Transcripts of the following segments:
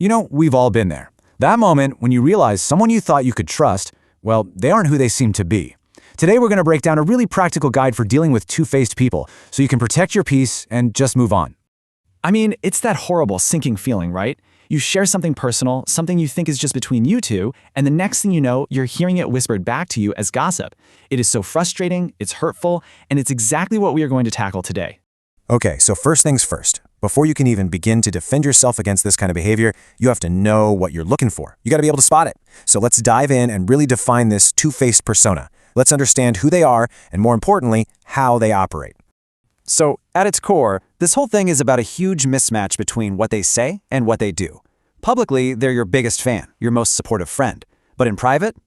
We've all been there. That moment when you realize someone you thought you could trust, well, they aren't who they seem to be. Today we're going to break down a really practical guide for dealing with two-faced people so you can protect your peace and just move on. I mean, it's that horrible sinking feeling, right? You share something personal, something you think is just between you two, and the next thing you know, you're hearing it whispered back to you as gossip. It is so frustrating, it's hurtful, and it's exactly what we are going to tackle today. Okay, so first things first. Before you can even begin to defend yourself against this kind of behavior, you have to know what you're looking for. You got to be able to spot it. So let's dive in and really define this two-faced persona. Let's understand who they are and, more importantly, how they operate. So, at its core, this whole thing is about a huge mismatch between what they say and what they do. Publicly, they're your biggest fan, your most supportive friend. But in private,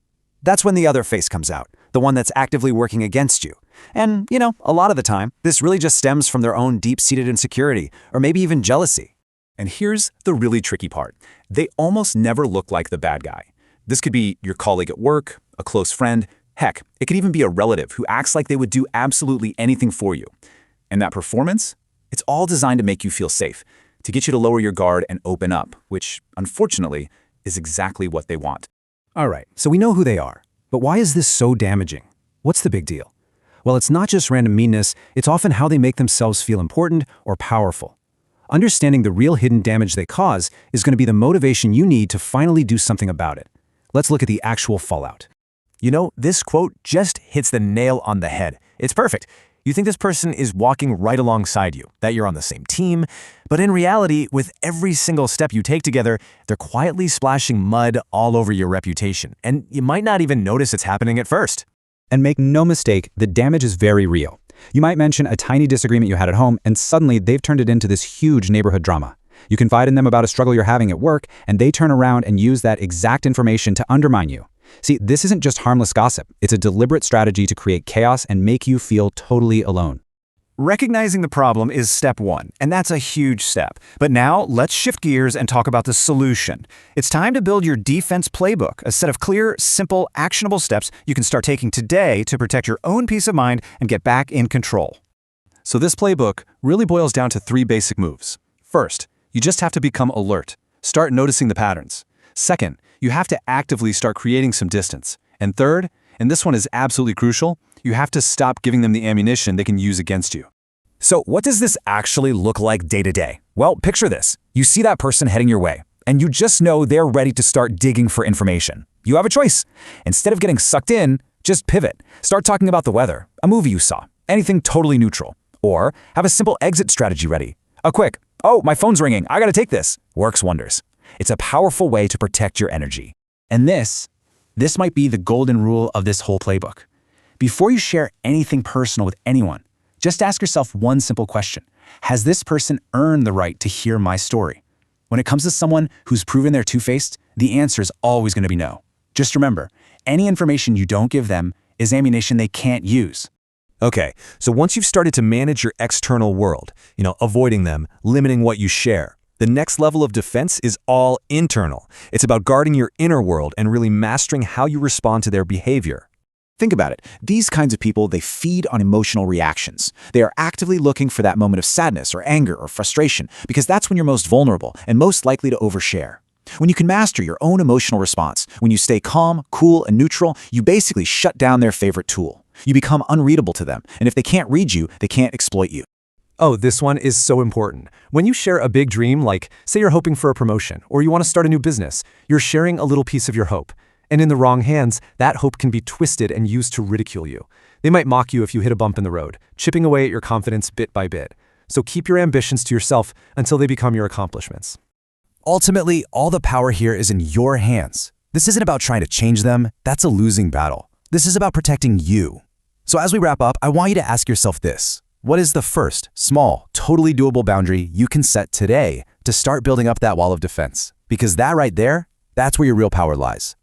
that's when the other face comes out, the one that's actively working against you. And, a lot of the time, this really just stems from their own deep-seated insecurity, or maybe even jealousy. And here's the really tricky part. They almost never look like the bad guy. This could be your colleague at work, a close friend, heck, it could even be a relative who acts like they would do absolutely anything for you. And that performance? It's all designed to make you feel safe, to get you to lower your guard and open up, which, unfortunately, is exactly what they want. All right, so we know who they are. But why is this so damaging? What's the big deal? Well, it's not just random meanness, it's often how they make themselves feel important or powerful. Understanding the real hidden damage they cause is going to be the motivation you need to finally do something about it. Let's look at the actual fallout. This quote just hits the nail on the head. It's perfect. You think this person is walking right alongside you, that you're on the same team, but in reality, with every single step you take together, they're quietly splashing mud all over your reputation, and you might not even notice it's happening at first. And make no mistake, the damage is very real. You might mention a tiny disagreement you had at home, and suddenly they've turned it into this huge neighborhood drama. You confide in them about a struggle you're having at work, and they turn around and use that exact information to undermine you. See, this isn't just harmless gossip. It's a deliberate strategy to create chaos and make you feel totally alone. Recognizing the problem is step one, and that's a huge step. But now, let's shift gears and talk about the solution. It's time to build your defense playbook, a set of clear, simple, actionable steps you can start taking today to protect your own peace of mind and get back in control. So this playbook really boils down to 3 basic moves. First, you just have to become alert. Start noticing the patterns. Second, you have to actively start creating some distance. And third, and this one is absolutely crucial, you have to stop giving them the ammunition they can use against you. So what does this actually look like day to day? Well, picture this. You see that person heading your way, and you just know they're ready to start digging for information. You have a choice. Instead of getting sucked in, just pivot. Start talking about the weather, a movie you saw, anything totally neutral. Or have a simple exit strategy ready. A quick, "Oh, my phone's ringing, I gotta take this," works wonders. It's a powerful way to protect your energy. And this might be the golden rule of this whole playbook. Before you share anything personal with anyone, just ask yourself one simple question. Has this person earned the right to hear my story? When it comes to someone who's proven they're two-faced, the answer is always going to be no. Just remember, any information you don't give them is ammunition they can't use. Okay, so once you've started to manage your external world, avoiding them, limiting what you share, the next level of defense is all internal. It's about guarding your inner world and really mastering how you respond to their behavior. Think about it. These kinds of people, they feed on emotional reactions. They are actively looking for that moment of sadness or anger or frustration because that's when you're most vulnerable and most likely to overshare. When you can master your own emotional response, when you stay calm, cool, and neutral, you basically shut down their favorite tool. You become unreadable to them, and if they can't read you, they can't exploit you. Oh, this one is so important. When you share a big dream, like say you're hoping for a promotion or you want to start a new business, you're sharing a little piece of your hope. And in the wrong hands, that hope can be twisted and used to ridicule you. They might mock you if you hit a bump in the road, chipping away at your confidence bit by bit. So keep your ambitions to yourself until they become your accomplishments. Ultimately, all the power here is in your hands. This isn't about trying to change them. That's a losing battle. This is about protecting you. So as we wrap up, I want you to ask yourself this. What is the first, small, totally doable boundary you can set today to start building up that wall of defense? Because that right there, that's where your real power lies.